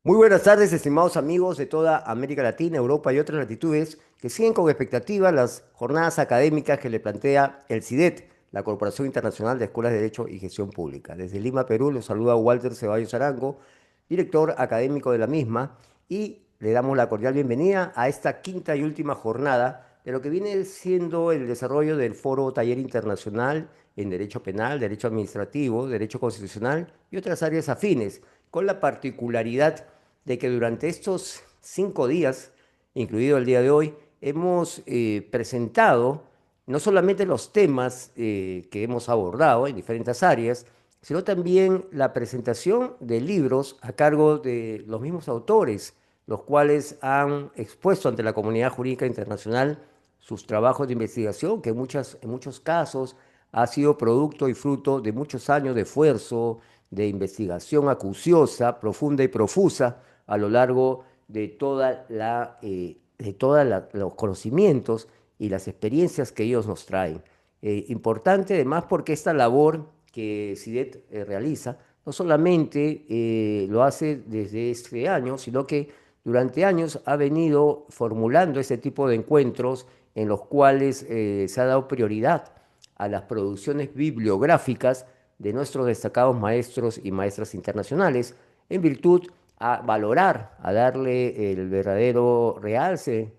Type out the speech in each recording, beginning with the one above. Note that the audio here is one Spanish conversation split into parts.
Muy buenas tardes, estimados amigos de toda América Latina, Europa y otras latitudes que siguen con expectativa las jornadas académicas que le plantea el CIDET, la Corporación Internacional de Escuelas de Derecho y Gestión Pública. Desde Lima, Perú, los saluda Walter Ceballos Arango, director académico de la misma, y le damos la cordial bienvenida a esta quinta y última jornada de lo que viene siendo el desarrollo del Foro Taller Internacional en Derecho Penal, Derecho Administrativo, Derecho Constitucional y otras áreas afines, con la particularidad de que durante estos 5 días, incluido el día de hoy, hemos presentado no solamente los temas que hemos abordado en diferentes áreas, sino también la presentación de libros a cargo de los mismos autores, los cuales han expuesto ante la comunidad jurídica internacional sus trabajos de investigación, que en muchos casos ha sido producto y fruto de muchos años de esfuerzo, de investigación acuciosa, profunda y profusa, a lo largo de los conocimientos y las experiencias que ellos nos traen. Importante además porque esta labor que CIDET realiza no solamente lo hace desde este año, sino que durante años ha venido formulando este tipo de encuentros en los cuales se ha dado prioridad a las producciones bibliográficas de nuestros destacados maestros y maestras internacionales, en virtud a valorar, a darle el verdadero realce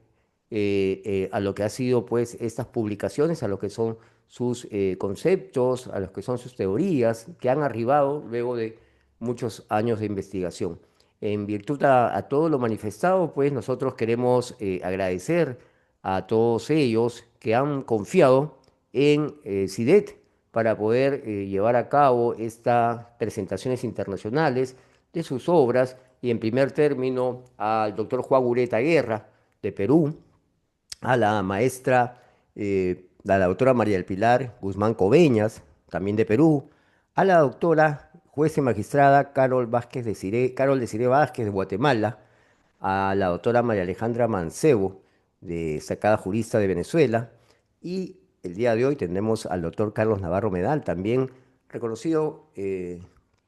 a lo que ha sido pues estas publicaciones, a lo que son sus conceptos, a lo que son sus teorías, que han arribado luego de muchos años de investigación. En virtud a todo lo manifestado, pues nosotros queremos agradecer a todos ellos que han confiado en CIDET para poder llevar a cabo estas presentaciones internacionales de sus obras, y en primer término al doctor Juan Ureta Guerra de Perú, a la maestra, a la doctora María del Pilar Guzmán Coveñas, también de Perú, a la doctora juez y magistrada Carol Desiré Vázquez de Guatemala, a la doctora María Alejandra Mancebo, destacada jurista de Venezuela, y el día de hoy tendremos al doctor Carlos Navarro Medal, también reconocido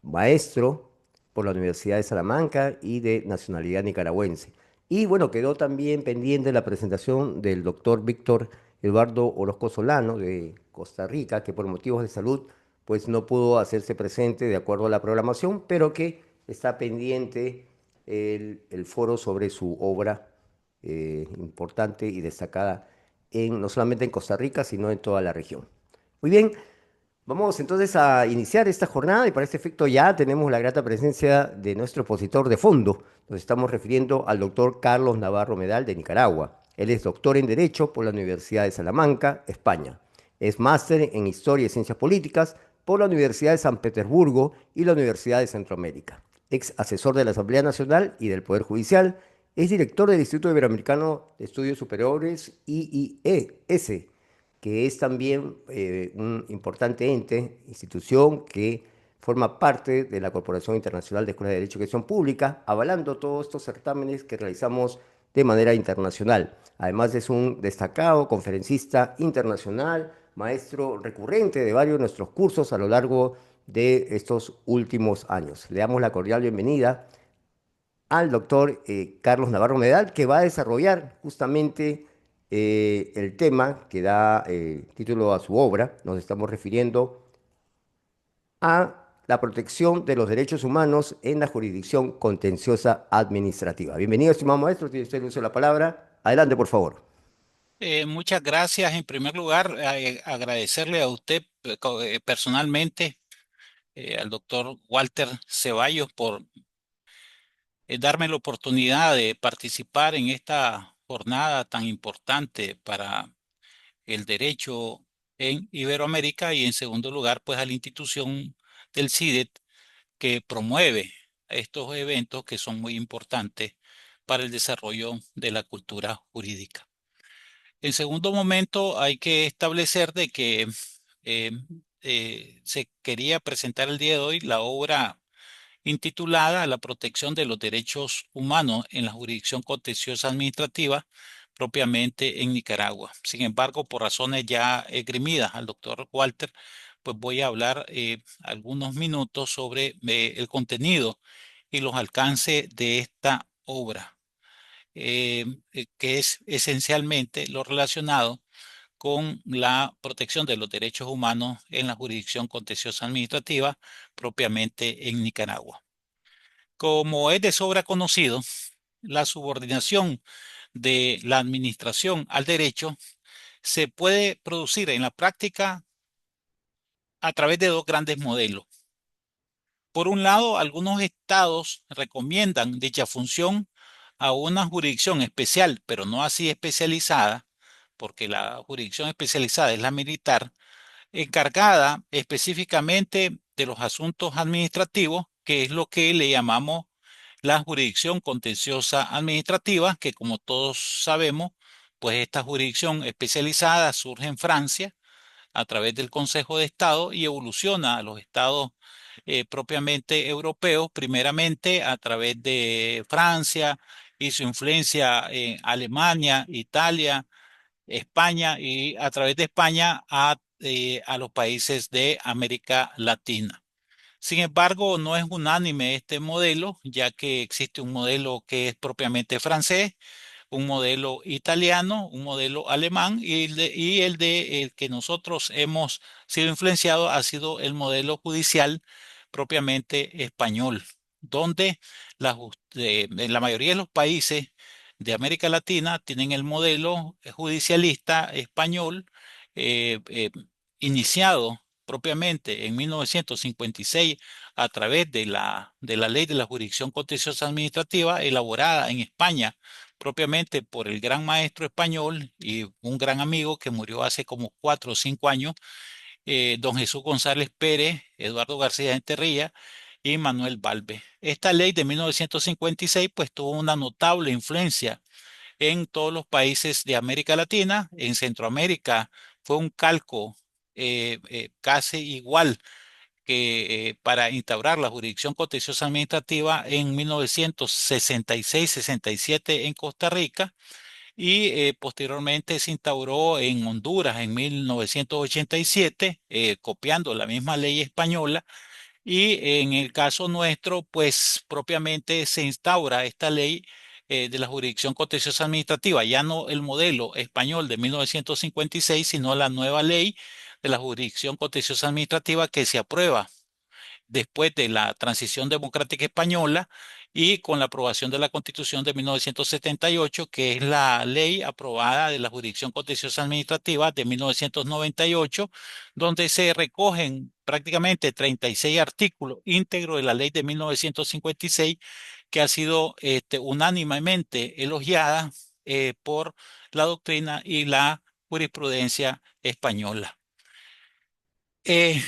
maestro por la Universidad de Salamanca y de nacionalidad nicaragüense. Y bueno, quedó también pendiente la presentación del doctor Víctor Eduardo Orozco Solano de Costa Rica, que por motivos de salud pues no pudo hacerse presente de acuerdo a la programación, pero que está pendiente el foro sobre su obra importante y destacada no solamente en Costa Rica, sino en toda la región. Muy bien, vamos entonces a iniciar esta jornada y para este efecto ya tenemos la grata presencia de nuestro expositor de fondo. Nos estamos refiriendo al doctor Carlos Navarro Medal de Nicaragua. Él es doctor en Derecho por la Universidad de Salamanca, España. Es máster en Historia y Ciencias Políticas por la Universidad de San Petersburgo y la Universidad de Centroamérica. Ex asesor de la Asamblea Nacional y del Poder Judicial. Es director del Instituto Iberoamericano de Estudios Superiores, IIES, que es también un importante ente, institución que forma parte de la Corporación Internacional de Escuelas de Derecho y Gestión Pública, avalando todos estos certámenes que realizamos de manera internacional. Además es un destacado conferencista internacional, maestro recurrente de varios de nuestros cursos a lo largo de estos últimos años. Le damos la cordial bienvenida al doctor Carlos Navarro Medal, que va a desarrollar justamente el tema que da título a su obra. Nos estamos refiriendo a la protección de los derechos humanos en la jurisdicción contenciosa administrativa. Bienvenido, estimado maestro, tiene usted el uso de la palabra. Adelante, por favor. Muchas gracias. En primer lugar, agradecerle a usted personalmente, al doctor Walter Ceballos, por darme la oportunidad de participar en esta jornada tan importante para el derecho en Iberoamérica y en segundo lugar, pues a la institución del CIDET que promueve estos eventos que son muy importantes para el desarrollo de la cultura jurídica. En segundo momento, hay que establecer de que eh, se quería presentar el día de hoy la obra intitulada La protección de los derechos humanos en la jurisdicción contenciosa administrativa, propiamente en Nicaragua. Sin embargo, por razones ya esgrimidas al doctor Walter, pues voy a hablar algunos minutos sobre el contenido y los alcances de esta obra, que es esencialmente lo relacionado con la protección de los derechos humanos en la jurisdicción contenciosa administrativa propiamente en Nicaragua. Como es de sobra conocido, la subordinación de la administración al derecho se puede producir en la práctica a través de dos grandes modelos. Por un lado, algunos estados recomiendan dicha función a una jurisdicción especial, pero no así especializada, porque la jurisdicción especializada es la militar, encargada específicamente de los asuntos administrativos, que es lo que le llamamos la jurisdicción contenciosa administrativa, que como todos sabemos, pues esta jurisdicción especializada surge en Francia a través del Consejo de Estado y evoluciona a los estados propiamente europeos, primeramente a través de Francia y su influencia en Alemania, Italia, España y a través de España a los países de América Latina. Sin embargo, no es unánime este modelo, ya que existe un modelo que es propiamente francés, un modelo italiano, un modelo alemán y el que nosotros hemos sido influenciados ha sido el modelo judicial propiamente español, donde en la mayoría de los países de América Latina tienen el modelo judicialista español eh, eh, iniciado propiamente en 1956 a través de la ley de la jurisdicción contenciosa administrativa elaborada en España propiamente por el gran maestro español y un gran amigo que murió hace como 4 o 5 años, don Jesús González Pérez, Eduardo García Enterría y Manuel Valve. Esta ley de 1956 pues tuvo una notable influencia en todos los países de América Latina. En Centroamérica fue un calco casi igual que para instaurar la jurisdicción contenciosa administrativa en 1966-67 en Costa Rica y posteriormente se instauró en Honduras en 1987, copiando la misma ley española. Y en el caso nuestro, pues propiamente se instaura esta ley de la jurisdicción contenciosa administrativa, ya no el modelo español de 1956, sino la nueva ley de la jurisdicción contenciosa administrativa que se aprueba después de la transición democrática española y con la aprobación de la Constitución de 1978, que es la ley aprobada de la Jurisdicción Contenciosa Administrativa de 1998, donde se recogen prácticamente 36 artículos íntegros de la ley de 1956, que ha sido unánimemente elogiada por la doctrina y la jurisprudencia española. Eh,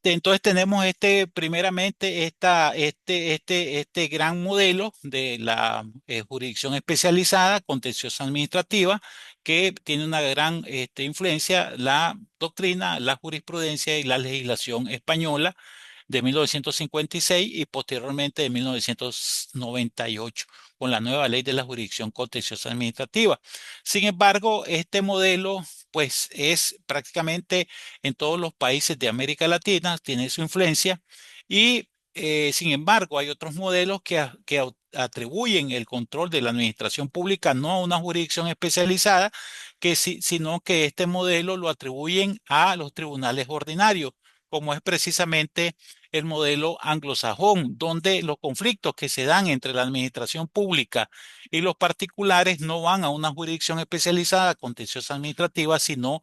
entonces tenemos primeramente este gran modelo de la jurisdicción especializada, contenciosa administrativa, que tiene una gran influencia la doctrina, la jurisprudencia y la legislación española de 1956 y posteriormente de 1998 con la nueva ley de la jurisdicción contenciosa administrativa. Sin embargo, este modelo pues es prácticamente en todos los países de América Latina, tiene su influencia y sin embargo hay otros modelos que atribuyen el control de la administración pública no a una jurisdicción especializada, sino que este modelo lo atribuyen a los tribunales ordinarios, como es precisamente el modelo anglosajón, donde los conflictos que se dan entre la administración pública y los particulares no van a una jurisdicción especializada contenciosa administrativa, sino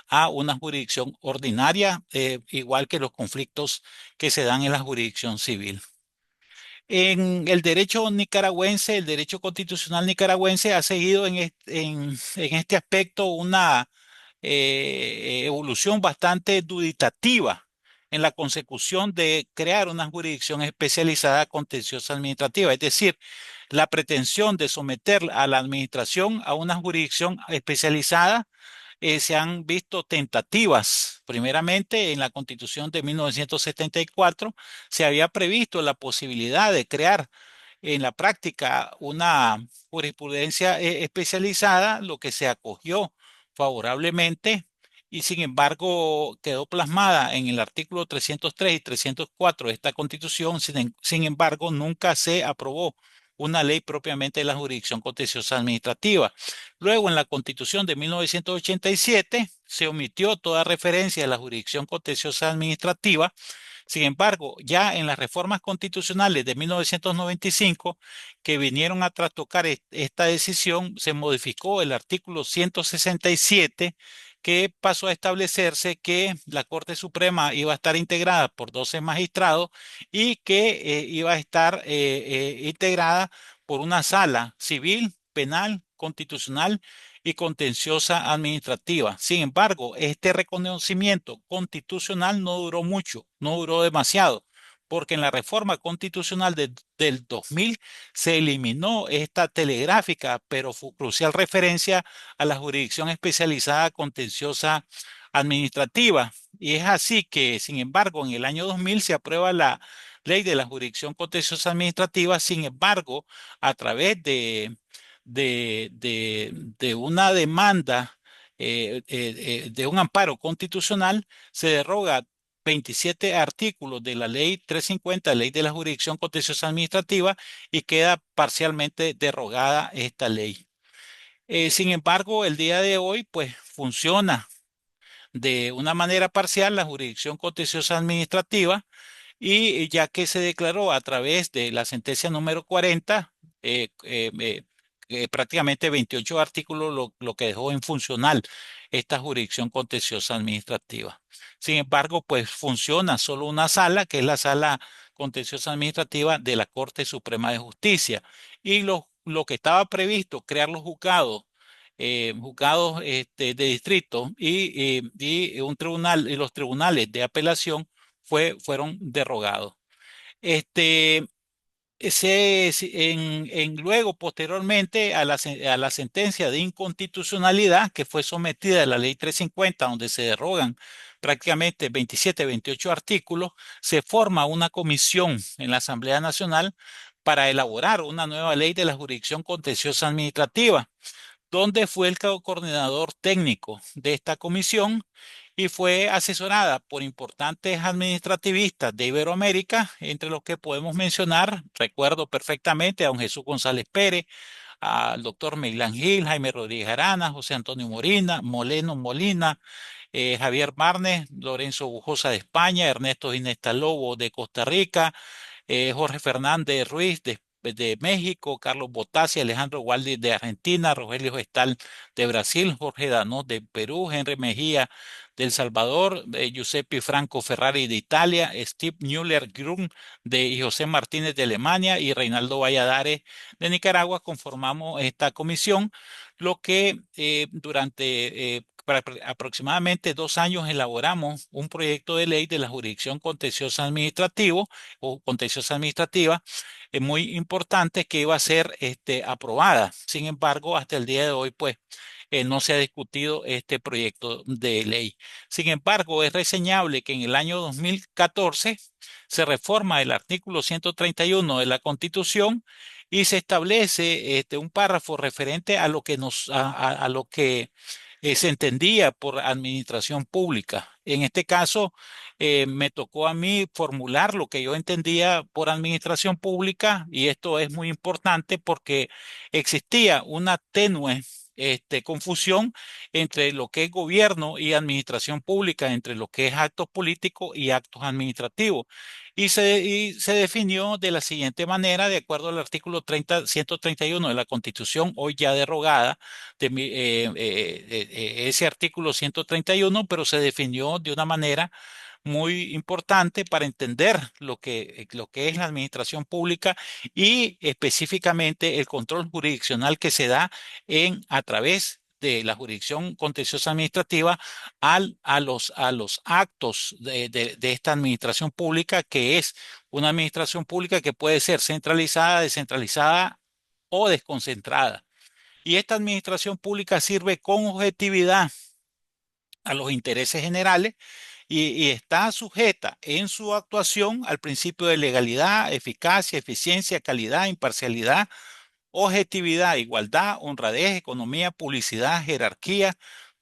a una jurisdicción ordinaria, igual que los conflictos que se dan en la jurisdicción civil. En el derecho nicaragüense, el derecho constitucional nicaragüense ha seguido en este aspecto una evolución bastante duditativa en la consecución de crear una jurisdicción especializada contenciosa administrativa, es decir, la pretensión de someter a la administración a una jurisdicción especializada. Se han visto tentativas. Primeramente, en la Constitución de 1974 se había previsto la posibilidad de crear en la práctica una jurisprudencia especializada, lo que se acogió favorablemente y sin embargo quedó plasmada en el artículo 303 y 304 de esta Constitución. Sin embargo, nunca se aprobó una ley propiamente de la jurisdicción contenciosa administrativa. Luego, en la Constitución de 1987, se omitió toda referencia a la jurisdicción contenciosa administrativa. Sin embargo, ya en las reformas constitucionales de 1995 que vinieron a trastocar esta decisión, se modificó el artículo 167 que pasó a establecerse que la Corte Suprema iba a estar integrada por 12 magistrados y que iba a estar integrada por una sala civil, penal, constitucional y contenciosa administrativa. Sin embargo, este reconocimiento constitucional no duró mucho, no duró demasiado, porque en la reforma constitucional del 2000 se eliminó esta telegráfica, pero crucial referencia a la jurisdicción especializada contenciosa administrativa. Y es así que, sin embargo, en el año 2000 se aprueba la ley de la jurisdicción contenciosa administrativa. Sin embargo, a través de una demanda, de un amparo constitucional, se deroga 27 artículos de la ley 350, ley de la jurisdicción contenciosa administrativa, y queda parcialmente derogada esta ley. Sin embargo, el día de hoy, pues funciona de una manera parcial la jurisdicción contenciosa administrativa, y ya que se declaró a través de la sentencia número 40, prácticamente 28 artículos, lo que dejó en funcional esta jurisdicción contenciosa administrativa. Sin embargo, pues funciona solo una sala, que es la sala contenciosa administrativa de la Corte Suprema de Justicia. Y lo que estaba previsto, crear los juzgados, juzgados de distrito y un tribunal, y los tribunales de apelación, fueron derogados. Este, luego, posteriormente a la sentencia de inconstitucionalidad que fue sometida a la ley 350, donde se derogan prácticamente 27, 28 artículos, se forma una comisión en la Asamblea Nacional para elaborar una nueva ley de la jurisdicción contenciosa administrativa, donde fue el coordinador técnico de esta comisión y fue asesorada por importantes administrativistas de Iberoamérica, entre los que podemos mencionar, recuerdo perfectamente a don Jesús González Pérez, al doctor Meilán Gil, Jaime Rodríguez Arana, José Antonio Moleno Molina, Javier Marnes, Lorenzo Bujosa de España, Ernesto Ginesta Lobo de Costa Rica, Jorge Fernández Ruiz de México, Carlos Botassi, Alejandro Waldi de Argentina, Rogelio Gestal de Brasil, Jorge Danó de Perú, Henry Mejía de El Salvador, Giuseppe Franco Ferrari de Italia, Steve Müller Grun y José Martínez de Alemania y Reinaldo Valladares de Nicaragua conformamos esta comisión, lo que durante para aproximadamente 2 años elaboramos un proyecto de ley de la jurisdicción contenciosa administrativo o contenciosa administrativa, muy importante, que iba a ser aprobada. Sin embargo, hasta el día de hoy, pues, no se ha discutido este proyecto de ley. Sin embargo, es reseñable que en el año 2014 se reforma el artículo 131 de la Constitución y se establece un párrafo referente a lo que a lo que se entendía por administración pública. En este caso, me tocó a mí formular lo que yo entendía por administración pública, y esto es muy importante porque existía una tenue confusión entre lo que es gobierno y administración pública, entre lo que es actos políticos y actos administrativos. Y se definió de la siguiente manera, de acuerdo al artículo 131 de la Constitución, hoy ya derogada, ese artículo 131, pero se definió de una manera muy importante para entender lo que es la administración pública, y específicamente el control jurisdiccional que se da a través de la jurisdicción contenciosa administrativa a los actos de esta administración pública, que es una administración pública que puede ser centralizada, descentralizada o desconcentrada. Y esta administración pública sirve con objetividad a los intereses generales y está sujeta en su actuación al principio de legalidad, eficacia, eficiencia, calidad, imparcialidad, objetividad, igualdad, honradez, economía, publicidad, jerarquía,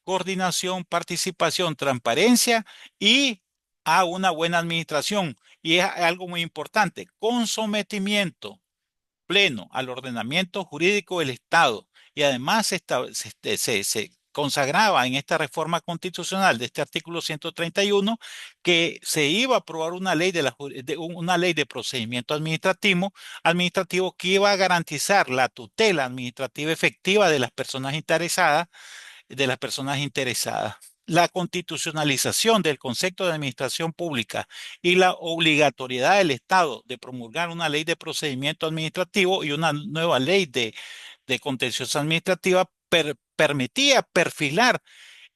coordinación, participación, transparencia y a una buena administración. Y es algo muy importante, con sometimiento pleno al ordenamiento jurídico del Estado. Y además se consagraba en esta reforma constitucional de este artículo 131 que se iba a aprobar una ley una ley de procedimiento administrativo que iba a garantizar la tutela administrativa efectiva de las personas interesadas. La constitucionalización del concepto de administración pública y la obligatoriedad del Estado de promulgar una ley de procedimiento administrativo y una nueva ley de contencioso administrativa permitía perfilar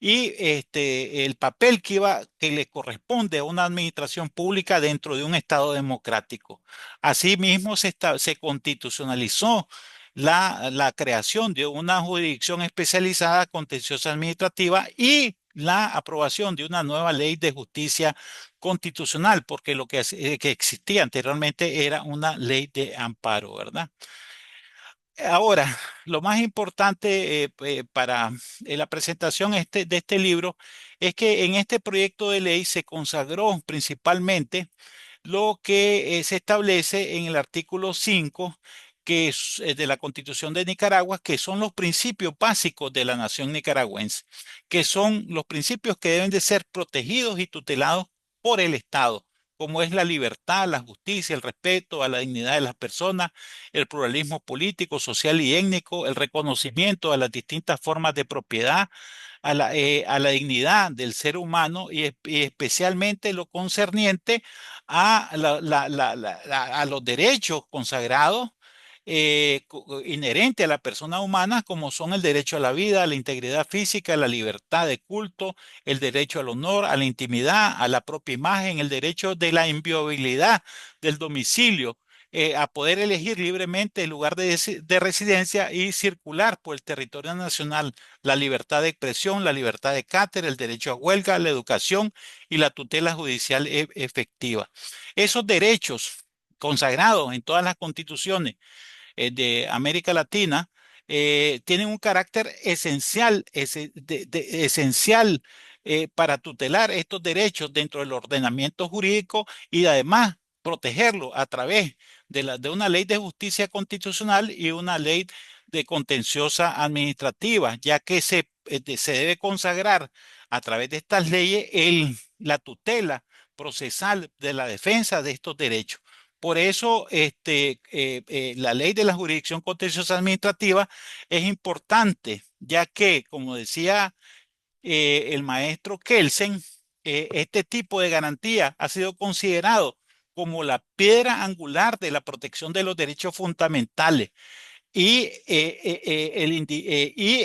y el papel que le corresponde a una administración pública dentro de un Estado democrático. Asimismo, se constitucionalizó la creación de una jurisdicción especializada contenciosa administrativa y la aprobación de una nueva ley de justicia constitucional, porque que existía anteriormente era una ley de amparo, ¿verdad? Ahora, lo más importante para la presentación de este libro es que en este proyecto de ley se consagró principalmente lo que se establece en el artículo 5 que es de la Constitución de Nicaragua, que son los principios básicos de la nación nicaragüense, que son los principios que deben de ser protegidos y tutelados por el Estado, como es la libertad, la justicia, el respeto a la dignidad de las personas, el pluralismo político, social y étnico, el reconocimiento a las distintas formas de propiedad, a la dignidad del ser humano y especialmente lo concerniente a, a los derechos consagrados inherentes a la persona humana, como son el derecho a la vida, a la integridad física, a la libertad de culto, el derecho al honor, a la intimidad, a la propia imagen, el derecho de la inviolabilidad del domicilio. A poder elegir libremente el lugar de residencia y circular por el territorio nacional, la libertad de expresión, la libertad de cátedra, el derecho a huelga, la educación y la tutela judicial efectiva. Esos derechos consagrados en todas las constituciones de América Latina tienen un carácter esencial, esencial para tutelar estos derechos dentro del ordenamiento jurídico y además protegerlo a través de una ley de justicia constitucional y una ley de contenciosa administrativa, ya que se debe consagrar a través de estas leyes la tutela procesal de la defensa de estos derechos. Por eso, la ley de la jurisdicción contenciosa administrativa es importante, ya que, como decía el maestro Kelsen, este tipo de garantía ha sido considerado como la piedra angular de la protección de los derechos fundamentales y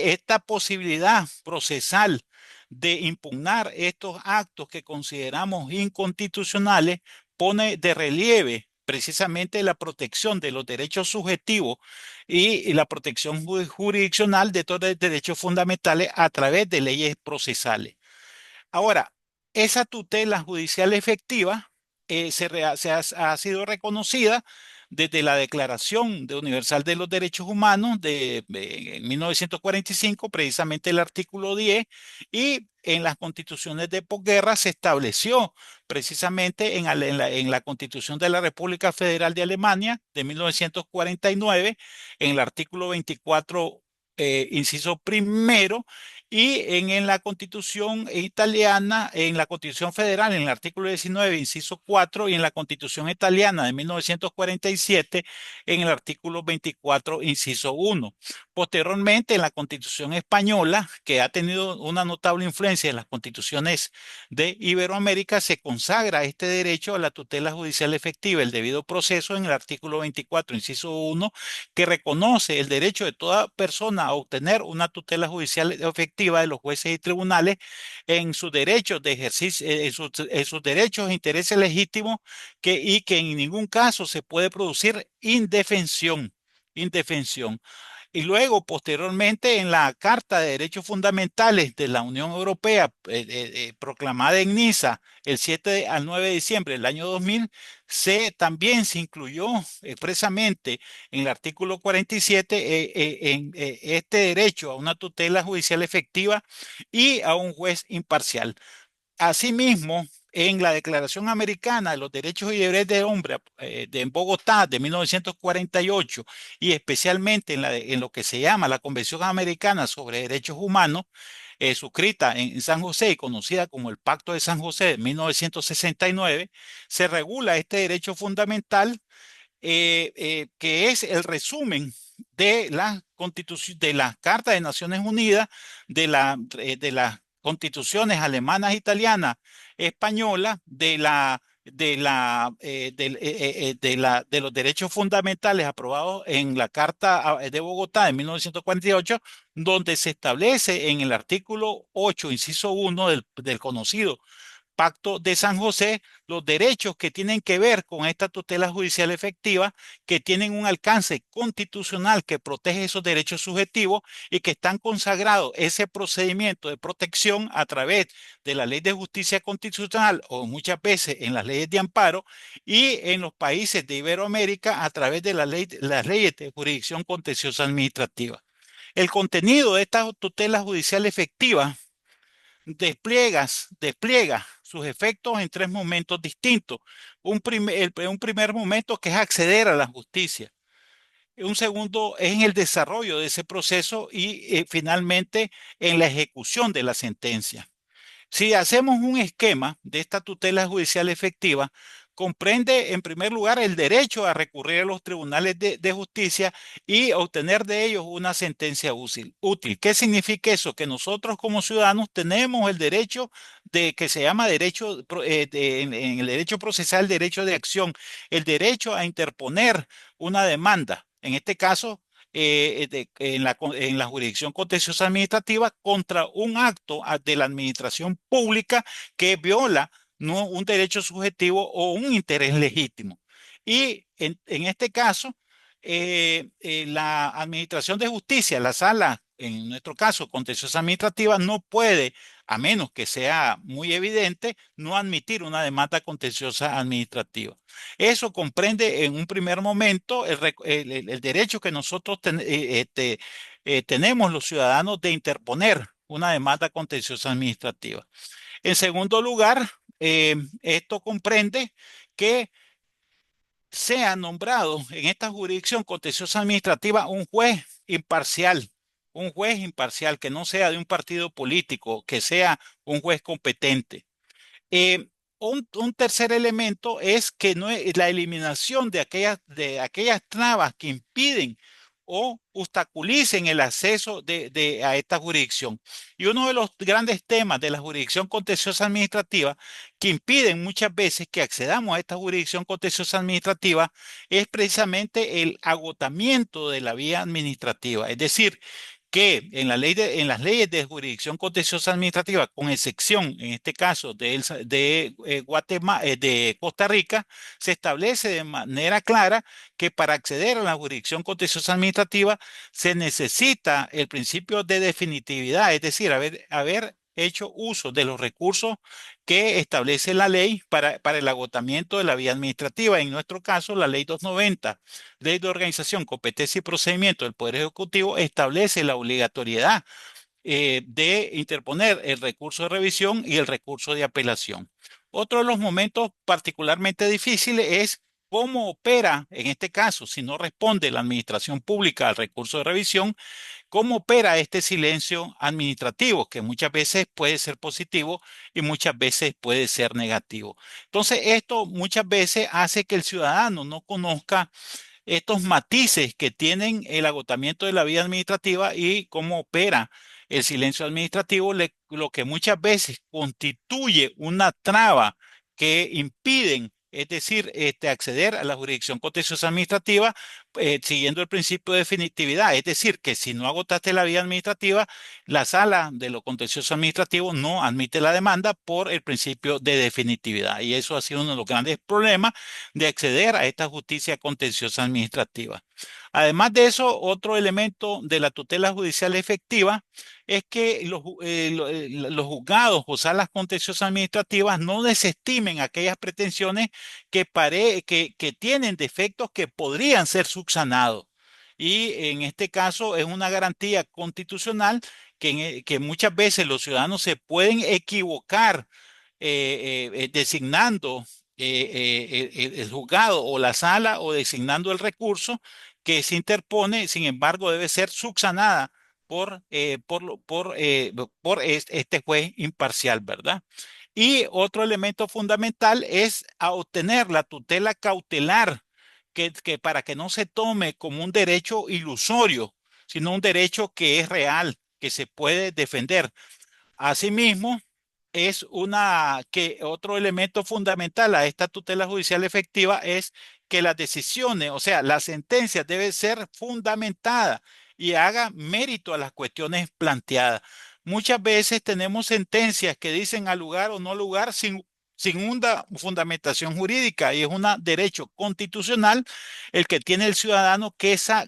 esta posibilidad procesal de impugnar estos actos que consideramos inconstitucionales pone de relieve precisamente la protección de los derechos subjetivos y la protección jurisdiccional de todos los derechos fundamentales a través de leyes procesales. Ahora, esa tutela judicial efectiva ha sido reconocida desde la Declaración Universal de los Derechos Humanos en 1945, precisamente el artículo 10, y en las constituciones de posguerra se estableció precisamente en la Constitución de la República Federal de Alemania de 1949, en el artículo 24, inciso primero, y en la Constitución italiana, en la Constitución federal, en el artículo 19, inciso 4, y en la Constitución italiana de 1947, en el artículo 24, inciso 1. Posteriormente, en la Constitución española, que ha tenido una notable influencia en las constituciones de Iberoamérica, se consagra este derecho a la tutela judicial efectiva, el debido proceso, en el artículo 24, inciso 1, que reconoce el derecho de toda persona a obtener una tutela judicial efectiva de los jueces y tribunales en sus derechos de ejercicio, en sus derechos e intereses legítimos y que en ningún caso se puede producir indefensión. Indefensión. Y luego, posteriormente, en la Carta de Derechos Fundamentales de la Unión Europea, proclamada en Niza el 7 al 9 de diciembre del año 2000, también se incluyó expresamente en el artículo 47 este derecho a una tutela judicial efectiva y a un juez imparcial. Asimismo, en la Declaración Americana de los Derechos y Deberes del Hombre en Bogotá de 1948 y especialmente en lo que se llama la Convención Americana sobre Derechos Humanos, suscrita en San José y conocida como el Pacto de San José de 1969, se regula este derecho fundamental que es el resumen de la Constitución, de la Carta de Naciones Unidas, de las constituciones alemanas, italianas, española, de los derechos fundamentales aprobados en la Carta de Bogotá de 1948, donde se establece en el artículo 8, inciso 1 del conocido Pacto de San José, los derechos que tienen que ver con esta tutela judicial efectiva, que tienen un alcance constitucional que protege esos derechos subjetivos y que están consagrados ese procedimiento de protección a través de la ley de justicia constitucional o muchas veces en las leyes de amparo y en los países de Iberoamérica a través de las leyes de jurisdicción contenciosa administrativa. El contenido de esta tutela judicial efectiva despliega sus efectos en tres momentos distintos. Un primer momento que es acceder a la justicia. Un segundo es en el desarrollo de ese proceso y finalmente en la ejecución de la sentencia. Si hacemos un esquema de esta tutela judicial efectiva, comprende en primer lugar el derecho a recurrir a los tribunales de justicia y obtener de ellos una sentencia útil. ¿Qué significa eso? Que nosotros como ciudadanos tenemos el derecho de que se llama derecho, en el derecho procesal, derecho de acción, el derecho a interponer una demanda. En este caso, en la jurisdicción contenciosa administrativa contra un acto de la administración pública que viola no un derecho subjetivo o un interés legítimo. Y en este caso, la administración de justicia, la sala, en nuestro caso, contenciosa administrativa, no puede, a menos que sea muy evidente, no admitir una demanda contenciosa administrativa. Eso comprende en un primer momento el derecho que nosotros tenemos los ciudadanos de interponer una demanda contenciosa administrativa. En segundo lugar, esto comprende que sea nombrado en esta jurisdicción contenciosa administrativa un juez imparcial que no sea de un partido político, que sea un juez competente. Eh, un tercer elemento es que no es la eliminación de aquellas trabas que impiden o obstaculicen el acceso a esta jurisdicción. Y uno de los grandes temas de la jurisdicción contenciosa administrativa que impiden muchas veces que accedamos a esta jurisdicción contenciosa administrativa es precisamente el agotamiento de la vía administrativa. Es decir, que en las leyes de jurisdicción contenciosa administrativa, con excepción, en este caso, de Costa Rica, se establece de manera clara que para acceder a la jurisdicción contenciosa administrativa se necesita el principio de definitividad, es decir, haber hecho uso de los recursos que establece la ley para el agotamiento de la vía administrativa. En nuestro caso, la ley 290, Ley de Organización, Competencia y Procedimiento del Poder Ejecutivo, establece la obligatoriedad de interponer el recurso de revisión y el recurso de apelación. Otro de los momentos particularmente difíciles es cómo opera, en este caso, si no responde la administración pública al recurso de revisión, cómo opera este silencio administrativo, que muchas veces puede ser positivo y muchas veces puede ser negativo. Entonces, esto muchas veces hace que el ciudadano no conozca estos matices que tienen el agotamiento de la vía administrativa y cómo opera el silencio administrativo, lo que muchas veces constituye una traba que impiden es decir, acceder a la jurisdicción contenciosa administrativa siguiendo el principio de definitividad. Es decir, que si no agotaste la vía administrativa, la sala de lo contencioso administrativo no admite la demanda por el principio de definitividad. Y eso ha sido uno de los grandes problemas de acceder a esta justicia contenciosa administrativa. Además de eso, otro elemento de la tutela judicial efectiva es que los juzgados o salas contenciosas administrativas no desestimen aquellas pretensiones que tienen defectos que podrían ser subsanados. Y en este caso es una garantía constitucional que muchas veces los ciudadanos se pueden equivocar designando el juzgado o la sala o designando el recurso que se interpone, sin embargo, debe ser subsanada por este juez imparcial, ¿verdad? Y otro elemento fundamental es a obtener la tutela cautelar, que para que no se tome como un derecho ilusorio, sino un derecho que es real, que se puede defender. Asimismo, es que otro elemento fundamental a esta tutela judicial efectiva es que las decisiones, o sea, las sentencias deben ser fundamentadas y haga mérito a las cuestiones planteadas. Muchas veces tenemos sentencias que dicen al lugar o no lugar sin una fundamentación jurídica y es un derecho constitucional el que tiene el ciudadano que esa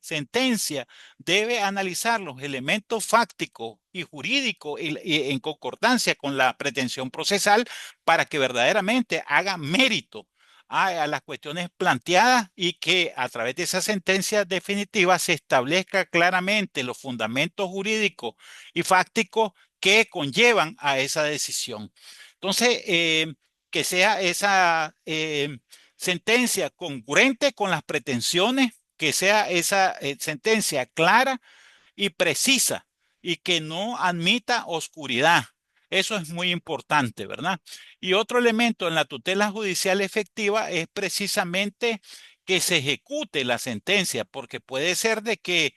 sentencia debe analizar los elementos fácticos y jurídicos y en concordancia con la pretensión procesal para que verdaderamente haga mérito a las cuestiones planteadas y que a través de esa sentencia definitiva se establezca claramente los fundamentos jurídicos y fácticos que conllevan a esa decisión. Entonces, que sea esa sentencia congruente con las pretensiones, que sea esa sentencia clara y precisa y que no admita oscuridad. Eso es muy importante, ¿verdad? Y otro elemento en la tutela judicial efectiva es precisamente que se ejecute la sentencia, porque puede ser de que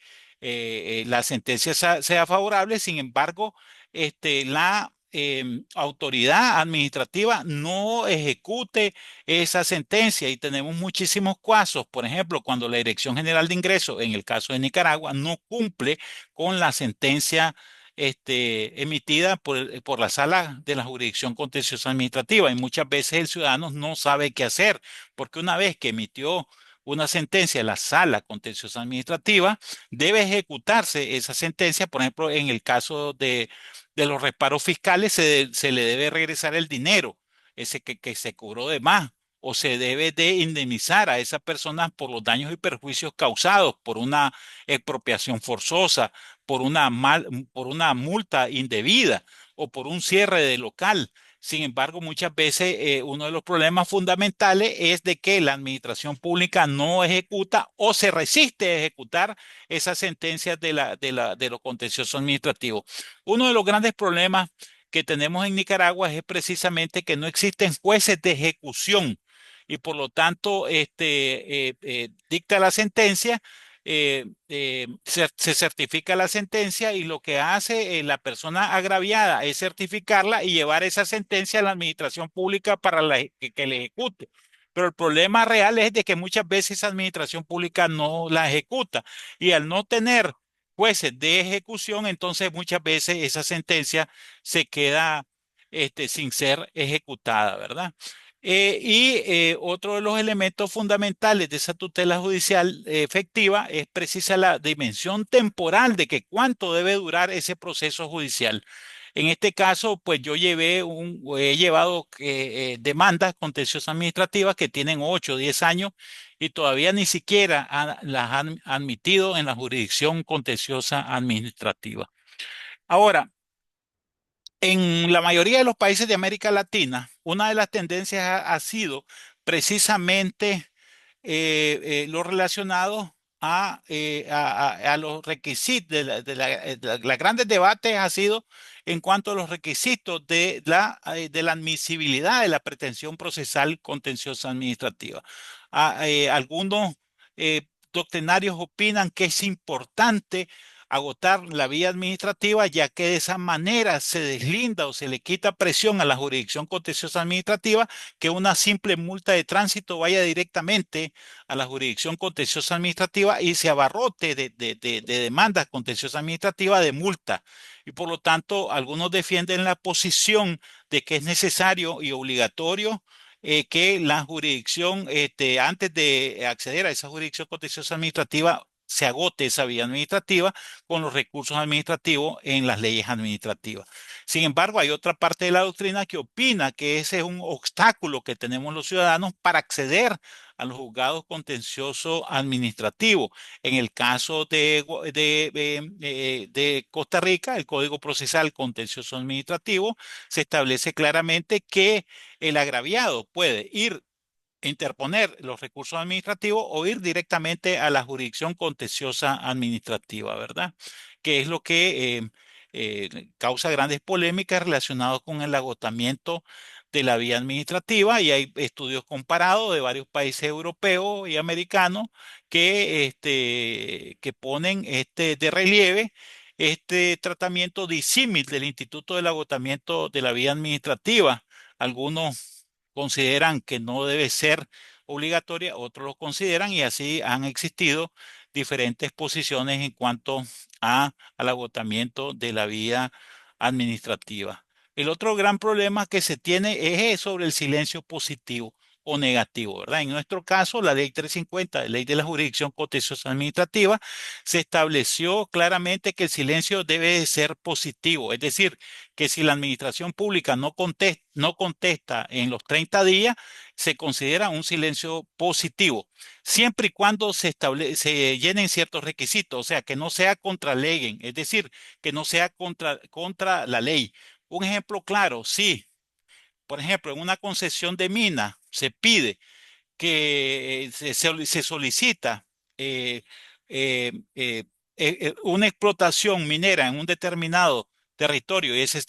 la sentencia sea favorable, sin embargo, la autoridad administrativa no ejecute esa sentencia y tenemos muchísimos casos, por ejemplo, cuando la Dirección General de Ingresos, en el caso de Nicaragua, no cumple con la sentencia emitida por la sala de la jurisdicción contenciosa administrativa y muchas veces el ciudadano no sabe qué hacer porque una vez que emitió una sentencia la sala contenciosa administrativa, debe ejecutarse esa sentencia. Por ejemplo, en el caso de los reparos fiscales se le debe regresar el dinero, ese que se cobró de más, o se debe de indemnizar a esas personas por los daños y perjuicios causados por una expropiación forzosa, por una multa indebida o por un cierre de local. Sin embargo, muchas veces uno de los problemas fundamentales es de que la administración pública no ejecuta o se resiste a ejecutar esas sentencias de lo contencioso administrativo. Uno de los grandes problemas que tenemos en Nicaragua es precisamente que no existen jueces de ejecución y por lo tanto dicta la sentencia, se certifica la sentencia y lo que hace la persona agraviada es certificarla y llevar esa sentencia a la administración pública para que le ejecute. Pero el problema real es de que muchas veces esa administración pública no la ejecuta y al no tener jueces de ejecución, entonces muchas veces esa sentencia se queda sin ser ejecutada, ¿verdad? Otro de los elementos fundamentales de esa tutela judicial efectiva es precisa la dimensión temporal de que cuánto debe durar ese proceso judicial. En este caso, pues he llevado demandas contenciosas administrativas que tienen 8 o 10 años y todavía ni siquiera las han admitido en la jurisdicción contenciosa administrativa. Ahora, en la mayoría de los países de América Latina, una de las tendencias ha sido precisamente lo relacionado a los requisitos los grandes debates ha sido en cuanto a los requisitos de la admisibilidad de la pretensión procesal contenciosa administrativa. Algunos doctrinarios opinan que es importante agotar la vía administrativa, ya que de esa manera se deslinda o se le quita presión a la jurisdicción contenciosa administrativa, que una simple multa de tránsito vaya directamente a la jurisdicción contenciosa administrativa y se abarrote de demandas contenciosas administrativas de multa. Y por lo tanto, algunos defienden la posición de que es necesario y obligatorio que la jurisdicción, antes de acceder a esa jurisdicción contenciosa administrativa, se agote esa vía administrativa con los recursos administrativos en las leyes administrativas. Sin embargo, hay otra parte de la doctrina que opina que ese es un obstáculo que tenemos los ciudadanos para acceder a los juzgados contenciosos administrativos. En el caso de Costa Rica, el Código Procesal Contencioso Administrativo se establece claramente que el agraviado puede ir interponer los recursos administrativos o ir directamente a la jurisdicción contenciosa administrativa, ¿verdad? Que es lo que causa grandes polémicas relacionadas con el agotamiento de la vía administrativa y hay estudios comparados de varios países europeos y americanos que ponen de relieve este tratamiento disímil del Instituto del Agotamiento de la Vía Administrativa. Algunos consideran que no debe ser obligatoria, otros lo consideran y así han existido diferentes posiciones en cuanto al agotamiento de la vía administrativa. El otro gran problema que se tiene es sobre el silencio positivo o negativo, ¿verdad? En nuestro caso, la ley 350, ley de la jurisdicción contenciosa administrativa, se estableció claramente que el silencio debe de ser positivo, es decir, que si la administración pública no contesta en los 30 días, se considera un silencio positivo, siempre y cuando se llenen ciertos requisitos, o sea, que no sea contra ley, es decir, que no sea contra la ley. Un ejemplo claro, sí, por ejemplo, en una concesión de mina se pide que se solicita eh, eh, eh, una explotación minera en un determinado territorio y ese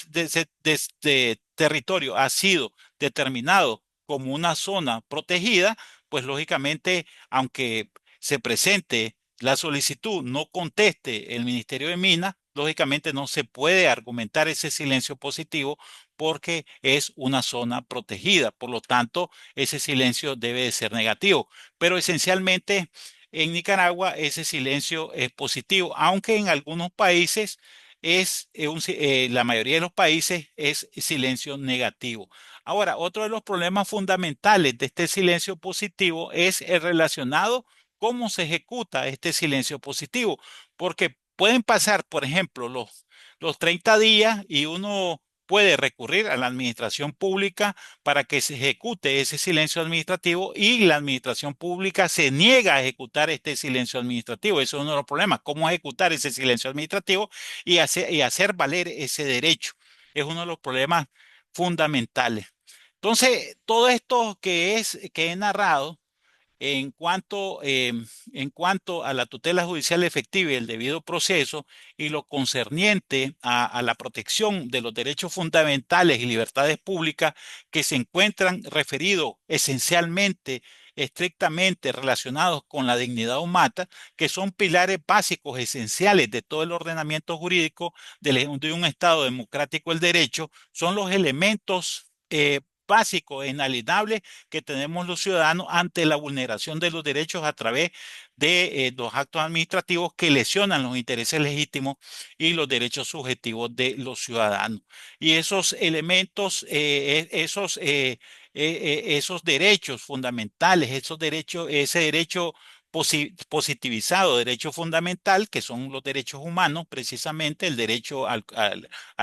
territorio ha sido determinado como una zona protegida, pues lógicamente, aunque se presente la solicitud, no conteste el Ministerio de Minas, lógicamente no se puede argumentar ese silencio positivo porque es una zona protegida. Por lo tanto, ese silencio debe de ser negativo. Pero esencialmente en Nicaragua ese silencio es positivo, aunque en algunos países la mayoría de los países es silencio negativo. Ahora, otro de los problemas fundamentales de este silencio positivo es el relacionado cómo se ejecuta este silencio positivo, porque pueden pasar, por ejemplo, los 30 días y uno puede recurrir a la administración pública para que se ejecute ese silencio administrativo y la administración pública se niega a ejecutar este silencio administrativo. Eso es uno de los problemas, cómo ejecutar ese silencio administrativo y hacer valer ese derecho. Es uno de los problemas fundamentales. Entonces, todo esto que he narrado en cuanto a la tutela judicial efectiva y el debido proceso y lo concerniente a la protección de los derechos fundamentales y libertades públicas que se encuentran referidos esencialmente, estrictamente relacionados con la dignidad humana, que son pilares básicos esenciales de todo el ordenamiento jurídico de un Estado democrático del derecho, son los elementos básicos, e inalienables que tenemos los ciudadanos ante la vulneración de los derechos a través de los actos administrativos que lesionan los intereses legítimos y los derechos subjetivos de los ciudadanos. Y esos elementos, esos derechos fundamentales, ese derecho positivizado, derecho fundamental, que son los derechos humanos, precisamente el derecho a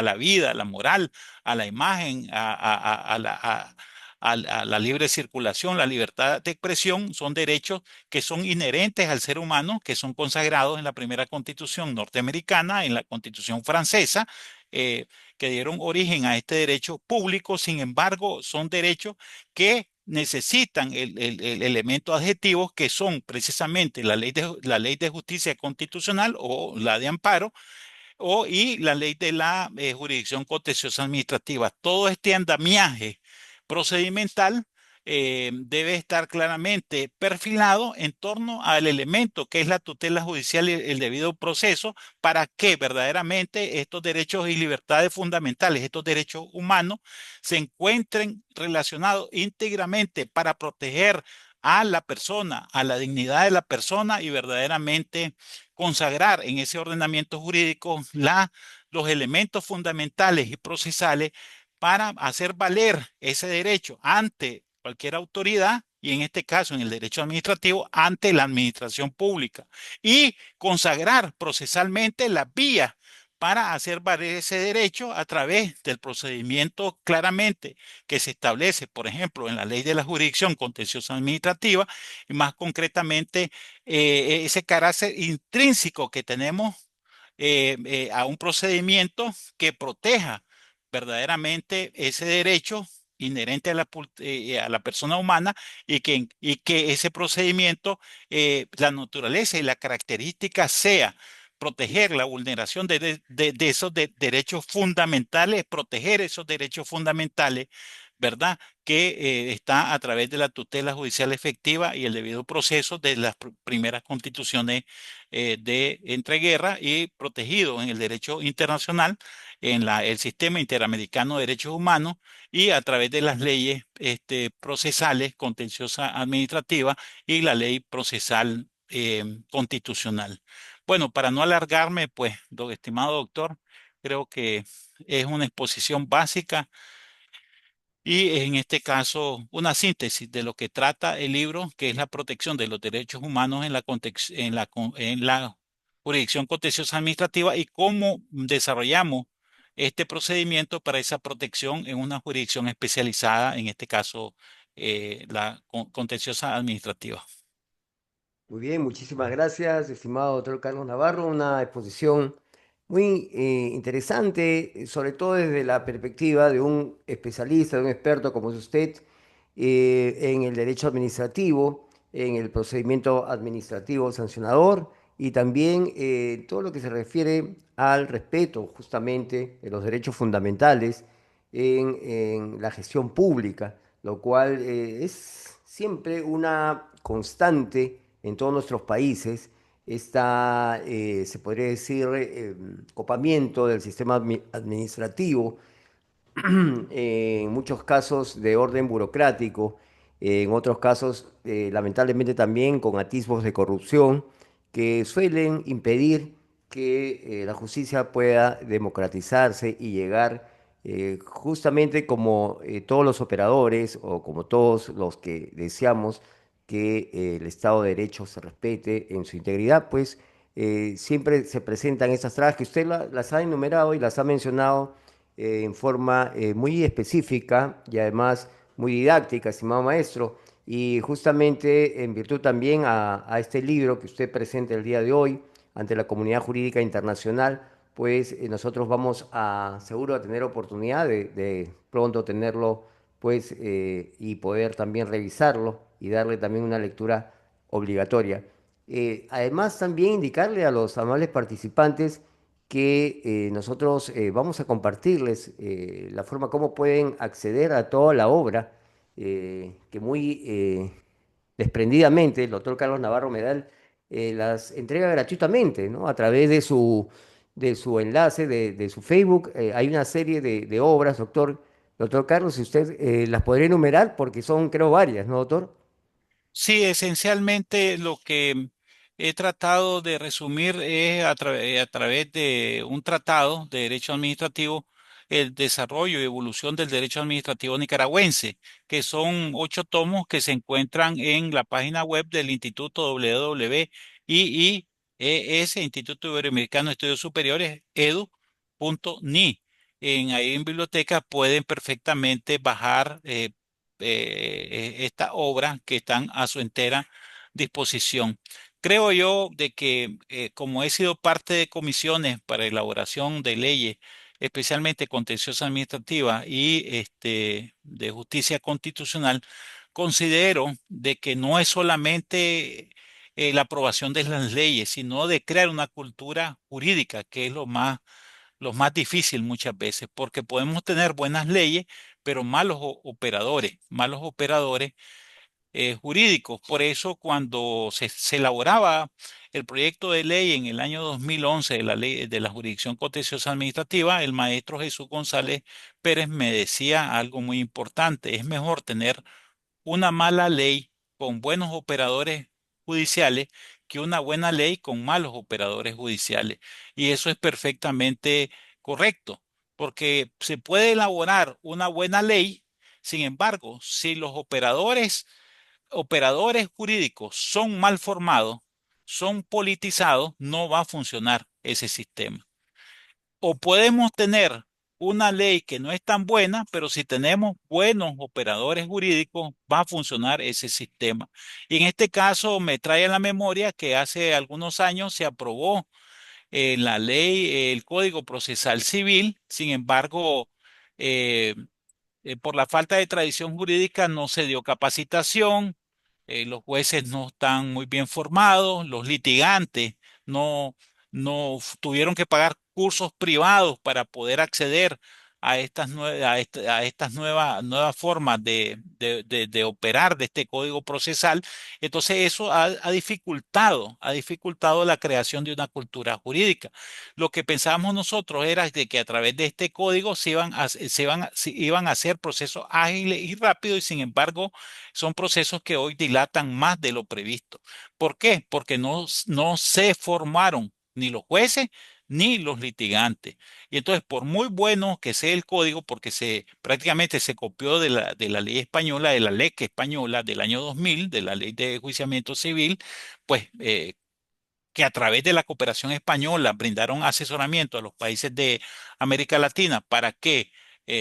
la vida, a la moral, a la imagen, a la libre circulación, la libertad de expresión, son derechos que son inherentes al ser humano, que son consagrados en la primera constitución norteamericana, en la constitución francesa, que dieron origen a este derecho público. Sin embargo, son derechos que necesitan el elemento adjetivos que son precisamente la ley de justicia constitucional o la de amparo y la ley de la jurisdicción contenciosa administrativa. Todo este andamiaje procedimental debe estar claramente perfilado en torno al elemento que es la tutela judicial y el debido proceso para que verdaderamente estos derechos y libertades fundamentales, estos derechos humanos, se encuentren relacionados íntegramente para proteger a la persona, a la dignidad de la persona y verdaderamente consagrar en ese ordenamiento jurídico los elementos fundamentales y procesales para hacer valer ese derecho ante cualquier autoridad y en este caso en el derecho administrativo ante la administración pública y consagrar procesalmente las vías para hacer valer ese derecho a través del procedimiento claramente que se establece, por ejemplo, en la ley de la jurisdicción contenciosa administrativa y más concretamente ese carácter intrínseco que tenemos a un procedimiento que proteja verdaderamente ese derecho inherente a la persona humana y que ese procedimiento, la naturaleza y la característica sea proteger la vulneración de esos derechos fundamentales, proteger esos derechos fundamentales, ¿verdad? Que está a través de la tutela judicial efectiva y el debido proceso de las primeras constituciones de entreguerra y protegido en el derecho internacional, en el sistema interamericano de derechos humanos y a través de las leyes procesales, contenciosa administrativa y la ley procesal constitucional. Bueno, para no alargarme, pues, estimado doctor, creo que es una exposición básica y en este caso, una síntesis de lo que trata el libro, que es la protección de los derechos humanos en en la jurisdicción contenciosa administrativa y cómo desarrollamos este procedimiento para esa protección en una jurisdicción especializada, en este caso, la contenciosa administrativa. Muy bien, muchísimas gracias, estimado doctor Carlos Navarro. Una exposición muy interesante, sobre todo desde la perspectiva de un especialista, de un experto como es usted, en el derecho administrativo, en el procedimiento administrativo sancionador y también todo lo que se refiere al respeto justamente de los derechos fundamentales en la gestión pública, lo cual es siempre una constante en todos nuestros países. Esta, se podría decir, copamiento del sistema administrativo, en muchos casos de orden burocrático, en otros casos, lamentablemente también con atisbos de corrupción que suelen impedir que la justicia pueda democratizarse y llegar justamente como todos los operadores o como todos los que deseamos que el Estado de Derecho se respete en su integridad, pues siempre se presentan estas trabas que usted las ha enumerado y las ha mencionado en forma muy específica y además muy didáctica, estimado maestro. Y justamente en virtud también a este libro que usted presenta el día de hoy ante la comunidad jurídica internacional, pues nosotros vamos a seguro a tener oportunidad de pronto tenerlo pues y poder también revisarlo y darle también una lectura obligatoria. Además también indicarle a los amables participantes que nosotros vamos a compartirles la forma como pueden acceder a toda la obra que muy desprendidamente el doctor Carlos Navarro Medal las entrega gratuitamente, ¿no? A través de su enlace, de su Facebook. Hay una serie de obras, doctor Carlos, si usted las podría enumerar porque son, creo, varias, ¿no, doctor? Sí, esencialmente lo que he tratado de resumir es a través de un tratado de derecho administrativo, el desarrollo y evolución del derecho administrativo nicaragüense, que son 8 tomos que se encuentran en la página web del Instituto WWIIES, Instituto Iberoamericano de Estudios Superiores, edu.ni. Ahí en biblioteca pueden perfectamente bajar esta obra que están a su entera disposición. Creo yo de que como he sido parte de comisiones para elaboración de leyes, especialmente contenciosa administrativa y de justicia constitucional, considero de que no es solamente la aprobación de las leyes, sino de crear una cultura jurídica, que es lo más difícil muchas veces, porque podemos tener buenas leyes, pero malos operadores jurídicos. Por eso, cuando se elaboraba el proyecto de ley en el año 2011 de la ley de la jurisdicción contenciosa administrativa, el maestro Jesús González Pérez me decía algo muy importante: es mejor tener una mala ley con buenos operadores judiciales que una buena ley con malos operadores judiciales. Y eso es perfectamente correcto, porque se puede elaborar una buena ley. Sin embargo, si los operadores jurídicos son mal formados, son politizados, no va a funcionar ese sistema. O podemos tener una ley que no es tan buena, pero si tenemos buenos operadores jurídicos, va a funcionar ese sistema. Y en este caso me trae a la memoria que hace algunos años se aprobó la ley, el Código Procesal Civil. Sin embargo, eh, por la falta de tradición jurídica no se dio capacitación, los jueces no están muy bien formados, los litigantes no, tuvieron que pagar cursos privados para poder acceder a estas nuevas formas de operar de este código procesal. Entonces eso ha dificultado la creación de una cultura jurídica. Lo que pensábamos nosotros era de que a través de este código se iban a hacer procesos ágiles y rápidos, y sin embargo son procesos que hoy dilatan más de lo previsto. ¿Por qué? Porque no se formaron ni los jueces ni los litigantes. Y entonces, por muy bueno que sea el código, porque prácticamente se copió de la ley española, de la ley española del año 2000, de la ley de enjuiciamiento civil, pues que a través de la cooperación española brindaron asesoramiento a los países de América Latina para que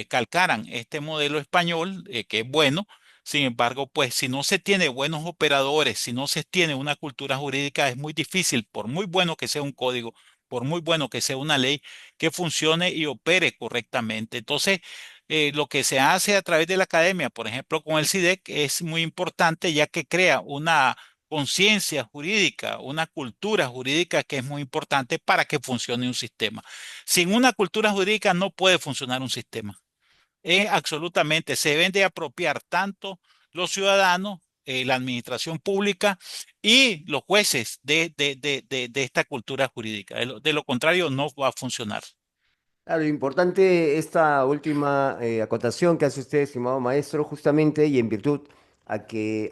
calcaran este modelo español, que es bueno. Sin embargo, pues si no se tiene buenos operadores, si no se tiene una cultura jurídica, es muy difícil, por muy bueno que sea un código, por muy bueno que sea una ley, que funcione y opere correctamente. Entonces, lo que se hace a través de la academia, por ejemplo, con el CIDEC, es muy importante, ya que crea una conciencia jurídica, una cultura jurídica que es muy importante para que funcione un sistema. Sin una cultura jurídica no puede funcionar un sistema. Es absolutamente, se deben de apropiar tanto los ciudadanos, la administración pública y los jueces de esta cultura jurídica. De lo contrario, no va a funcionar. Claro, importante esta última acotación que hace usted, estimado maestro, justamente y en virtud a que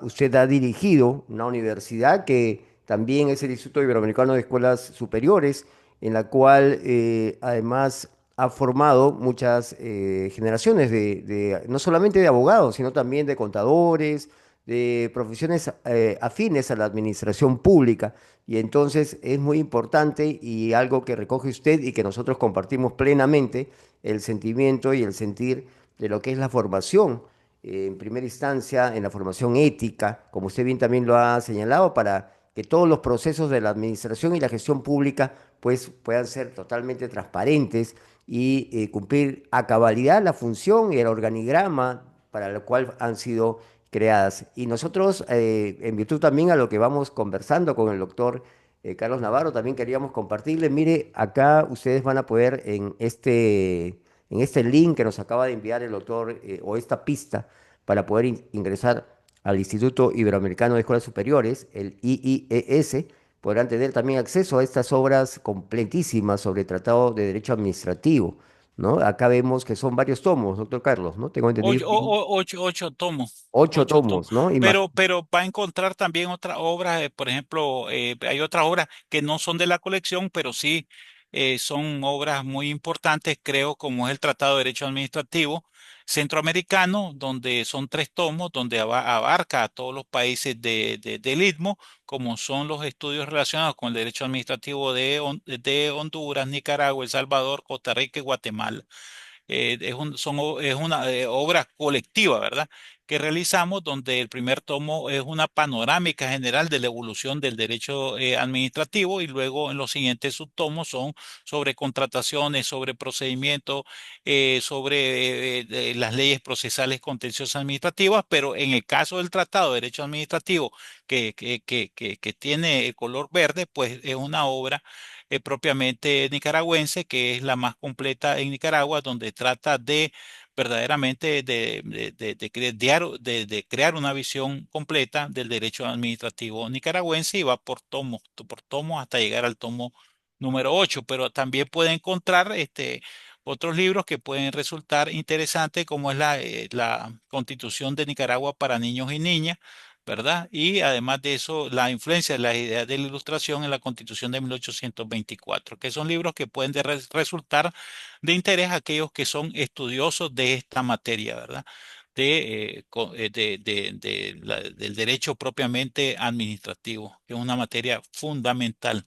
usted ha dirigido una universidad que también es el Instituto Iberoamericano de Escuelas Superiores, en la cual además ha formado muchas generaciones no solamente de abogados, sino también de contadores, de profesiones afines a la administración pública. Y entonces es muy importante y algo que recoge usted y que nosotros compartimos plenamente, el sentimiento y el sentir de lo que es la formación, en primera instancia, en la formación ética, como usted bien también lo ha señalado, para que todos los procesos de la administración y la gestión pública pues puedan ser totalmente transparentes y cumplir a cabalidad la función y el organigrama para el cual han sido creadas. Y nosotros, en virtud también a lo que vamos conversando con el doctor Carlos Navarro, también queríamos compartirle, mire, acá ustedes van a poder en este link que nos acaba de enviar el doctor, o esta pista, para poder ingresar al Instituto Iberoamericano de Escuelas Superiores, el IIES, podrán tener también acceso a estas obras completísimas sobre Tratado de Derecho Administrativo, ¿no? Acá vemos que son varios tomos, doctor Carlos, ¿no? Tengo entendido. Ocho tomos, 8 tomos, ¿no? pero va a encontrar también otras obras, por ejemplo, hay otras obras que no son de la colección, pero sí son obras muy importantes, creo, como es el Tratado de Derecho Administrativo Centroamericano, donde son 3 tomos, donde abarca a todos los países del Istmo, como son los estudios relacionados con el derecho administrativo de Honduras, Nicaragua, El Salvador, Costa Rica y Guatemala. Es una obra colectiva, ¿verdad? Que realizamos, donde el primer tomo es una panorámica general de la evolución del derecho administrativo, y luego en los siguientes subtomos son sobre contrataciones, sobre procedimientos, sobre las leyes procesales contenciosas administrativas. Pero en el caso del Tratado de Derecho Administrativo, que tiene el color verde, pues es una obra propiamente nicaragüense, que es la más completa en Nicaragua, donde trata de verdaderamente de crear una visión completa del derecho administrativo nicaragüense y va por tomos hasta llegar al tomo número 8, pero también puede encontrar otros libros que pueden resultar interesantes, como es la Constitución de Nicaragua para niños y niñas, ¿verdad? Y además de eso, la influencia de las ideas de la Ilustración en la Constitución de 1824, que son libros que pueden resultar de interés a aquellos que son estudiosos de esta materia, ¿verdad? Del derecho propiamente administrativo, que es una materia fundamental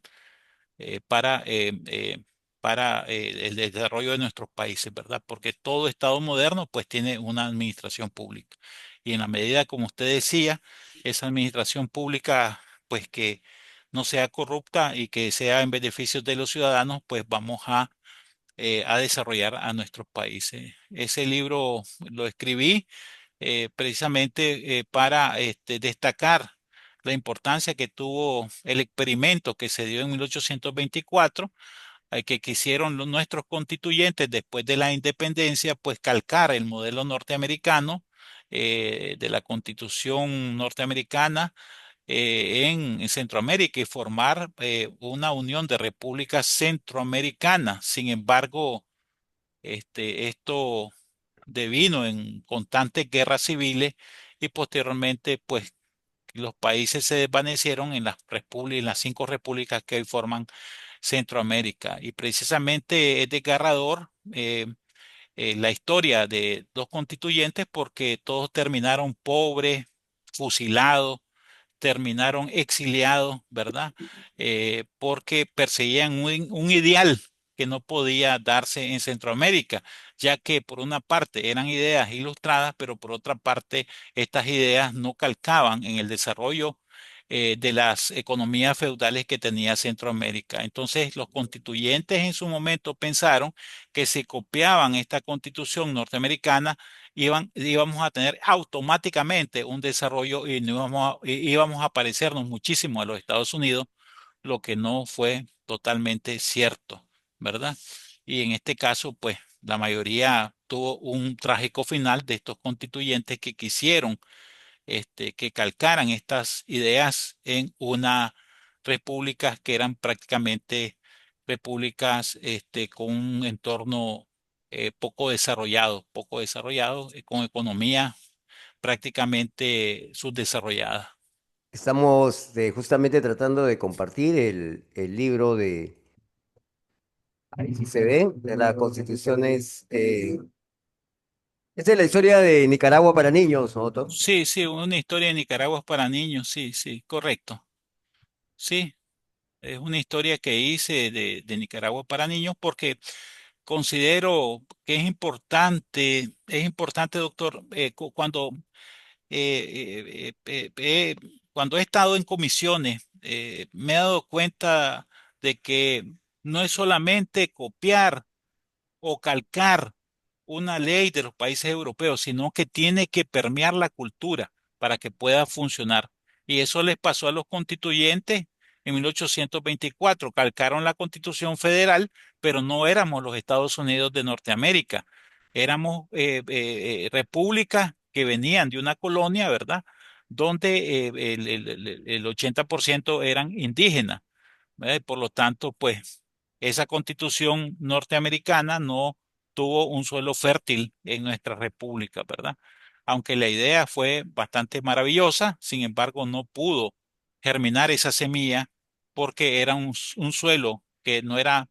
para el desarrollo de nuestros países, ¿verdad? Porque todo Estado moderno pues tiene una administración pública. Y en la medida, como usted decía, esa administración pública pues que no sea corrupta y que sea en beneficio de los ciudadanos, pues vamos a desarrollar a nuestros países. Ese libro lo escribí precisamente para destacar la importancia que tuvo el experimento que se dio en 1824, que quisieron nuestros constituyentes después de la independencia, pues calcar el modelo norteamericano de la Constitución norteamericana en Centroamérica y formar una unión de repúblicas centroamericanas. Sin embargo, esto devino en constantes guerras civiles y posteriormente, pues, los países se desvanecieron en las repúblicas, en las 5 repúblicas que hoy forman Centroamérica. Y precisamente es desgarrador la historia de dos constituyentes porque todos terminaron pobres, fusilados, terminaron exiliados, ¿verdad? Porque perseguían un ideal que no podía darse en Centroamérica, ya que por una parte eran ideas ilustradas, pero por otra parte estas ideas no calcaban en el desarrollo de las economías feudales que tenía Centroamérica. Entonces los constituyentes en su momento pensaron que si copiaban esta constitución norteamericana, íbamos a tener automáticamente un desarrollo y no íbamos a parecernos muchísimo a los Estados Unidos, lo que no fue totalmente cierto, ¿verdad? Y en este caso, pues la mayoría tuvo un trágico final de estos constituyentes que quisieron que calcaran estas ideas en una república que eran prácticamente repúblicas con un entorno poco desarrollado, con economía prácticamente subdesarrollada. Estamos justamente tratando de compartir el libro ahí sí se ve, de la Constitución es de la historia de Nicaragua para niños, ¿no, Otto? Sí, sí, una historia de Nicaragua para niños, sí, sí, correcto. Sí, es una historia que hice de Nicaragua para niños porque considero que es importante, doctor, cuando he estado en comisiones, me he dado cuenta de que no es solamente copiar o calcar una ley de los países europeos, sino que tiene que permear la cultura para que pueda funcionar. Y eso les pasó a los constituyentes en 1824. Calcaron la Constitución Federal, pero no éramos los Estados Unidos de Norteamérica. Éramos repúblicas que venían de una colonia, ¿verdad? Donde el 80% eran indígenas. ¿Verdad? Y por lo tanto, pues esa constitución norteamericana no tuvo un suelo fértil en nuestra república, ¿verdad? Aunque la idea fue bastante maravillosa, sin embargo, no pudo germinar esa semilla porque era un suelo que no era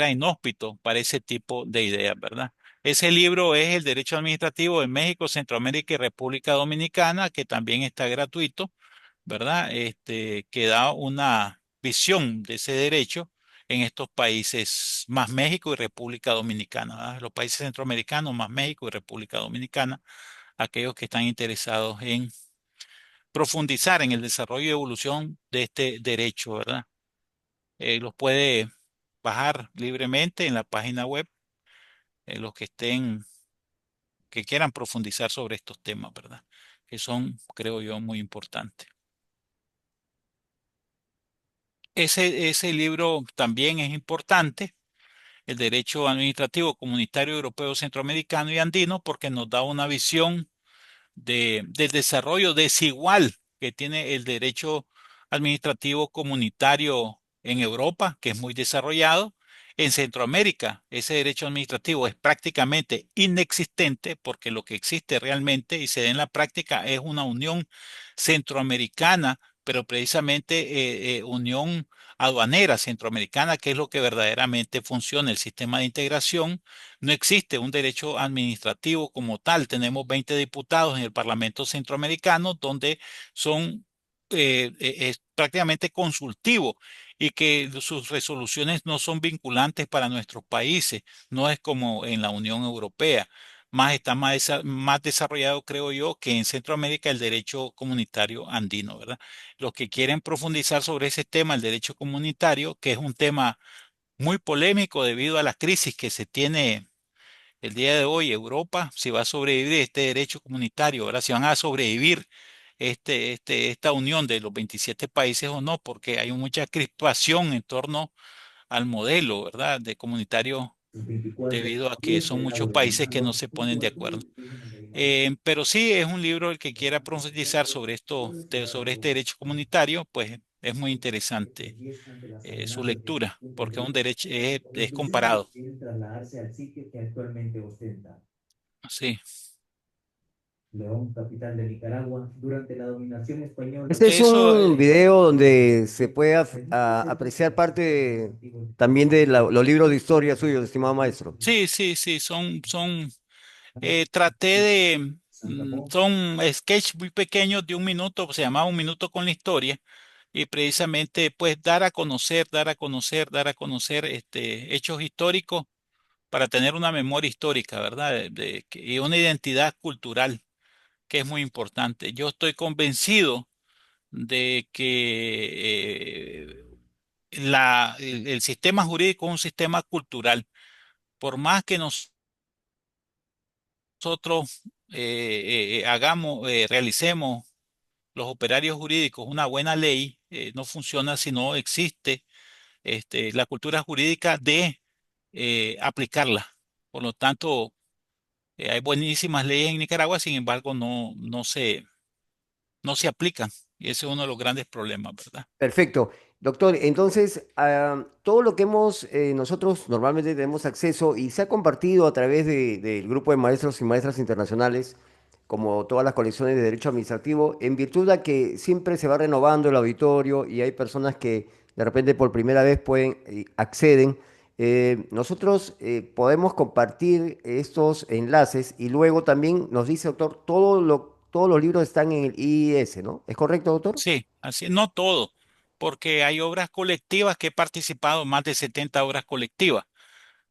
inhóspito para ese tipo de ideas, ¿verdad? Ese libro es El Derecho Administrativo en México, Centroamérica y República Dominicana, que también está gratuito, ¿verdad? Que da una visión de ese derecho en estos países, más México y República Dominicana, ¿verdad? Los países centroamericanos, más México y República Dominicana, aquellos que están interesados en profundizar en el desarrollo y evolución de este derecho, ¿verdad? Los puede bajar libremente en la página web, los que que quieran profundizar sobre estos temas, ¿verdad? Que son, creo yo, muy importantes. Ese libro también es importante el derecho administrativo comunitario europeo, centroamericano y andino, porque nos da una visión del desarrollo desigual que tiene el derecho administrativo comunitario en Europa, que es muy desarrollado. En Centroamérica, ese derecho administrativo es prácticamente inexistente porque lo que existe realmente y se da en la práctica es una unión centroamericana, pero precisamente unión aduanera centroamericana, que es lo que verdaderamente funciona el sistema de integración. No existe un derecho administrativo como tal. Tenemos 20 diputados en el Parlamento Centroamericano donde son es prácticamente consultivo y que sus resoluciones no son vinculantes para nuestros países. No es como en la Unión Europea. Está más desarrollado, creo yo, que en Centroamérica el derecho comunitario andino, ¿verdad? Los que quieren profundizar sobre ese tema, el derecho comunitario, que es un tema muy polémico debido a la crisis que se tiene el día de hoy, Europa, si va a sobrevivir este derecho comunitario, ¿verdad? Si van a sobrevivir esta unión de los 27 países o no, porque hay mucha crispación en torno al modelo, ¿verdad? De comunitario debido a que son muchos países que no se ponen de acuerdo. Pero sí es un libro el que quiera profundizar sobre esto, sobre este derecho comunitario, pues es muy interesante su lectura, porque es un derecho, es comparado. trasladarse al sitio que actualmente ostenta. Sí. León, capital de Nicaragua, durante la dominación española. Este es Eso, un video donde se puede apreciar parte también de los libros de historia suyos, estimado maestro. sí, sí, sí, traté de, Santa Fe. son sketches muy pequeños de un minuto, se llamaba Un Minuto con la Historia, y precisamente pues dar a conocer hechos históricos para tener una memoria histórica, ¿verdad? Y una identidad cultural, que es muy importante. Yo estoy convencido de que el sistema jurídico es un sistema cultural. Por más que nosotros realicemos los operarios jurídicos una buena ley, no funciona si no existe la cultura jurídica de aplicarla. Por lo tanto, hay buenísimas leyes en Nicaragua, sin embargo, no se aplican. Y ese es uno de los grandes problemas, ¿verdad? Perfecto. Doctor, entonces, todo lo que nosotros normalmente tenemos acceso y se ha compartido a través del grupo de maestros y maestras internacionales, como todas las colecciones de derecho administrativo, en virtud de que siempre se va renovando el auditorio y hay personas que de repente por primera vez acceden, nosotros podemos compartir estos enlaces y luego también nos dice, doctor, todos los libros están en el IIS, ¿no? ¿Es correcto, doctor? Sí, así, no todo, porque hay obras colectivas que he participado, más de 70 obras colectivas,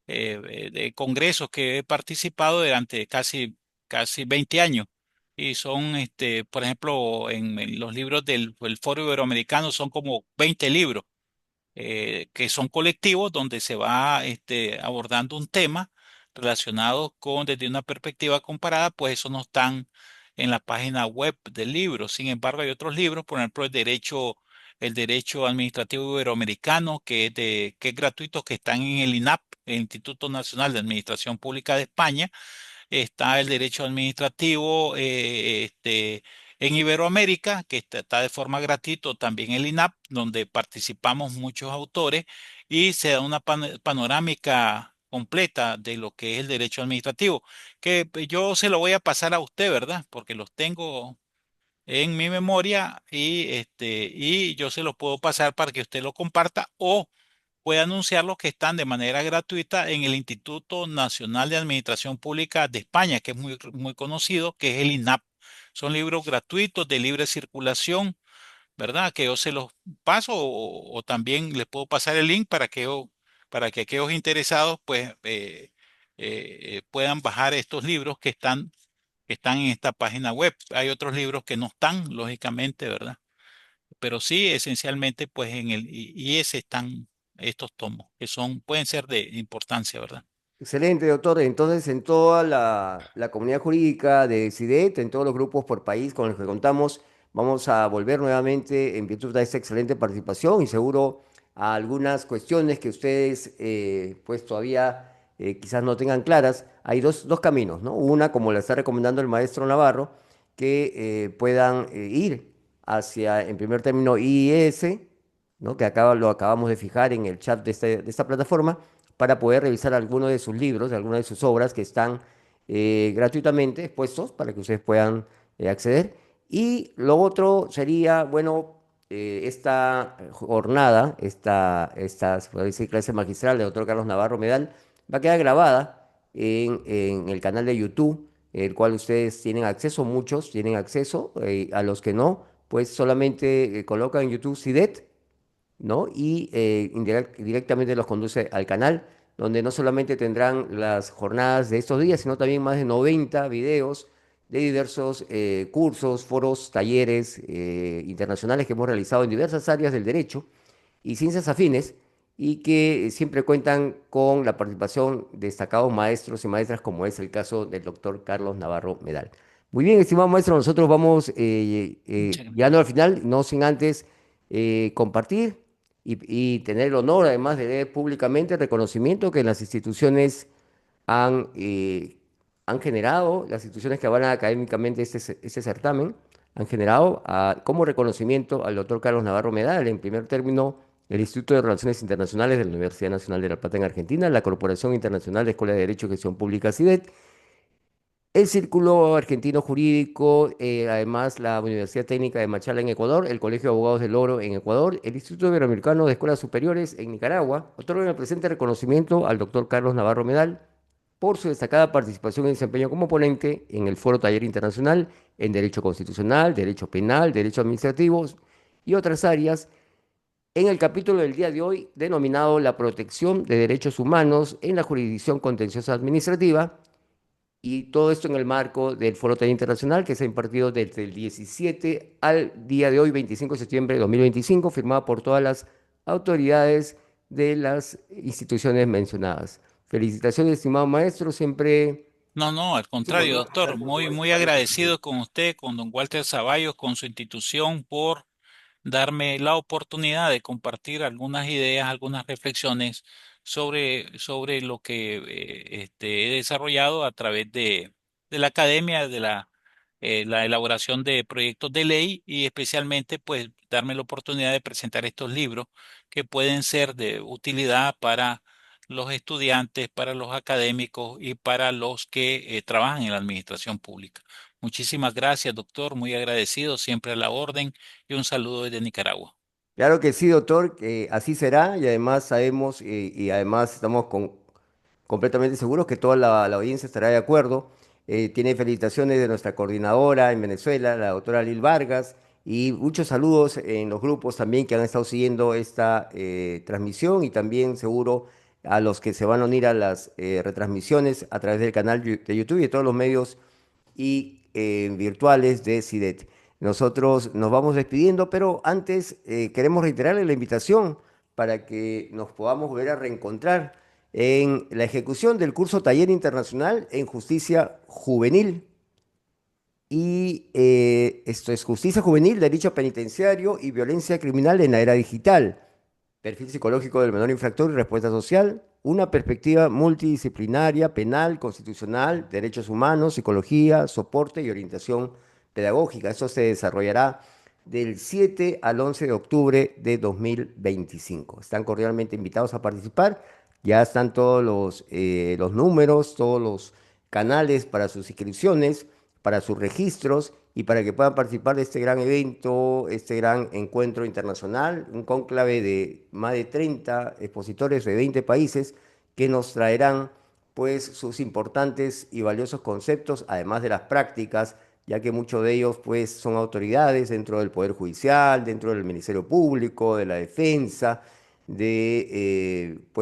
de congresos que he participado durante casi 20 años. Y son, por ejemplo, en los libros del el Foro Iberoamericano son como 20 libros que son colectivos donde se va abordando un tema relacionado con desde una perspectiva comparada, pues eso no están en la página web del libro. Sin embargo, hay otros libros, por ejemplo, el derecho administrativo iberoamericano, que es gratuito, que están en el INAP, el Instituto Nacional de Administración Pública de España. Está el derecho administrativo en Iberoamérica, que está de forma gratuita, también el INAP, donde participamos muchos autores y se da una panorámica completa de lo que es el derecho administrativo, que yo se lo voy a pasar a usted, ¿verdad? Porque los tengo en mi memoria y yo se los puedo pasar para que usted lo comparta o puede anunciar los que están de manera gratuita en el Instituto Nacional de Administración Pública de España, que es muy conocido, que es el INAP. Son libros gratuitos de libre circulación, ¿verdad? Que yo se los paso o también les puedo pasar el link para que aquellos interesados pues puedan bajar estos libros que están en esta página web. Hay otros libros que no están, lógicamente, ¿verdad? Pero sí, esencialmente, pues en el IES están estos tomos, que pueden ser de importancia, ¿verdad? Excelente, doctor. Entonces, en toda la comunidad jurídica de CIDET, en todos los grupos por país con los que contamos, vamos a volver nuevamente en virtud de esta excelente participación y seguro a algunas cuestiones que ustedes pues todavía quizás no tengan claras, hay dos caminos, ¿no? Una, como le está recomendando el maestro Navarro, que puedan ir hacia, en primer término, IES, ¿no? Que lo acabamos de fijar en el chat de esta plataforma, para poder revisar algunos de sus libros, algunas de sus obras que están gratuitamente expuestos para que ustedes puedan acceder. Y lo otro sería, bueno, esta jornada, se puede decir, clase magistral del doctor Carlos Navarro Medal, va a quedar grabada en el canal de YouTube, el cual ustedes tienen acceso, muchos tienen acceso, a los que no, pues solamente colocan en YouTube SIDET, ¿no? Y directamente los conduce al canal, donde no solamente tendrán las jornadas de estos días, sino también más de 90 videos de diversos cursos, foros, talleres internacionales que hemos realizado en diversas áreas del derecho y ciencias afines, y que siempre cuentan con la participación de destacados maestros y maestras, como es el caso del doctor Carlos Navarro Medal. Muy bien, estimado maestro, nosotros vamos Muchas llegando al final, no sin antes compartir y tener el honor, además de leer públicamente, el reconocimiento que las instituciones han han generado, las instituciones que avalan académicamente este certamen, han generado como reconocimiento al doctor Carlos Navarro Medal, en primer término, el Instituto de Relaciones Internacionales de la Universidad Nacional de La Plata en Argentina, la Corporación Internacional de Escuelas de Derecho y Gestión Pública, CIDET, el Círculo Argentino Jurídico, además la Universidad Técnica de Machala en Ecuador, el Colegio de Abogados del Oro en Ecuador, el Instituto Iberoamericano de Escuelas Superiores en Nicaragua, otorgan el presente reconocimiento al doctor Carlos Navarro Medal por su destacada participación y desempeño como ponente en el Foro Taller Internacional en Derecho Constitucional, Derecho Penal, Derecho Administrativo y otras áreas, en el capítulo del día de hoy denominado La protección de derechos humanos en la jurisdicción contenciosa administrativa, y todo esto en el marco del Foro Taller Internacional que se ha impartido desde el 17 al día de hoy, 25 de septiembre de 2025, firmado por todas las autoridades de las instituciones mencionadas. Felicitaciones, estimado maestro, siempre No, no, al es un contrario, honor doctor, conversar con su muy estimado maestro. agradecido con usted, con don Walter Zavallos, con su institución por darme la oportunidad de compartir algunas ideas, algunas reflexiones sobre lo que he desarrollado a través de la academia, de la elaboración de proyectos de ley y especialmente pues darme la oportunidad de presentar estos libros que pueden ser de utilidad para los estudiantes, para los académicos y para los que trabajan en la administración pública. Muchísimas gracias, doctor, muy agradecido, siempre a la orden y un saludo desde Nicaragua. Claro que sí, doctor, así será, y además sabemos y además estamos completamente seguros que toda la audiencia estará de acuerdo. Tiene felicitaciones de nuestra coordinadora en Venezuela, la doctora Lil Vargas, y muchos saludos en los grupos también que han estado siguiendo esta transmisión, y también seguro a los que se van a unir a las retransmisiones a través del canal de YouTube y de todos los medios y virtuales de CIDET. Nosotros nos vamos despidiendo, pero antes queremos reiterarle la invitación para que nos podamos volver a reencontrar en la ejecución del curso Taller Internacional en Justicia Juvenil. Y esto es Justicia Juvenil, Derecho Penitenciario y Violencia Criminal en la Era Digital. Perfil psicológico del menor infractor y respuesta social. Una perspectiva multidisciplinaria, penal, constitucional, derechos humanos, psicología, soporte y orientación pedagógica. Eso se desarrollará del 7 al 11 de octubre de 2025. Están cordialmente invitados a participar. Ya están todos los números, todos los canales para sus inscripciones, para sus registros y para que puedan participar de este gran evento, este gran encuentro internacional, un cónclave de más de 30 expositores de 20 países que nos traerán pues sus importantes y valiosos conceptos, además de las prácticas, ya que muchos de ellos pues son autoridades dentro del Poder Judicial, dentro del Ministerio Público, de la Defensa, pues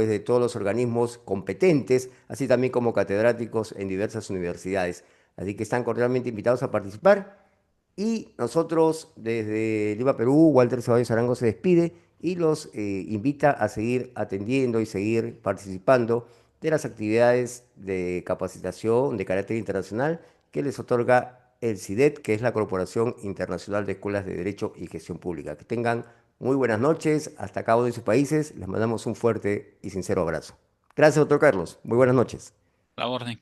de todos los organismos competentes, así también como catedráticos en diversas universidades. Así que están cordialmente invitados a participar. Y nosotros desde Lima, Perú, Walter Ceballos Arango se despide y los invita a seguir atendiendo y seguir participando de las actividades de capacitación de carácter internacional que les otorga el CIDET, que es la Corporación Internacional de Escuelas de Derecho y Gestión Pública. Que tengan Muy buenas noches, hasta cada uno de sus países. Les mandamos un fuerte y sincero abrazo. Gracias, doctor Carlos. Muy buenas noches. La orden.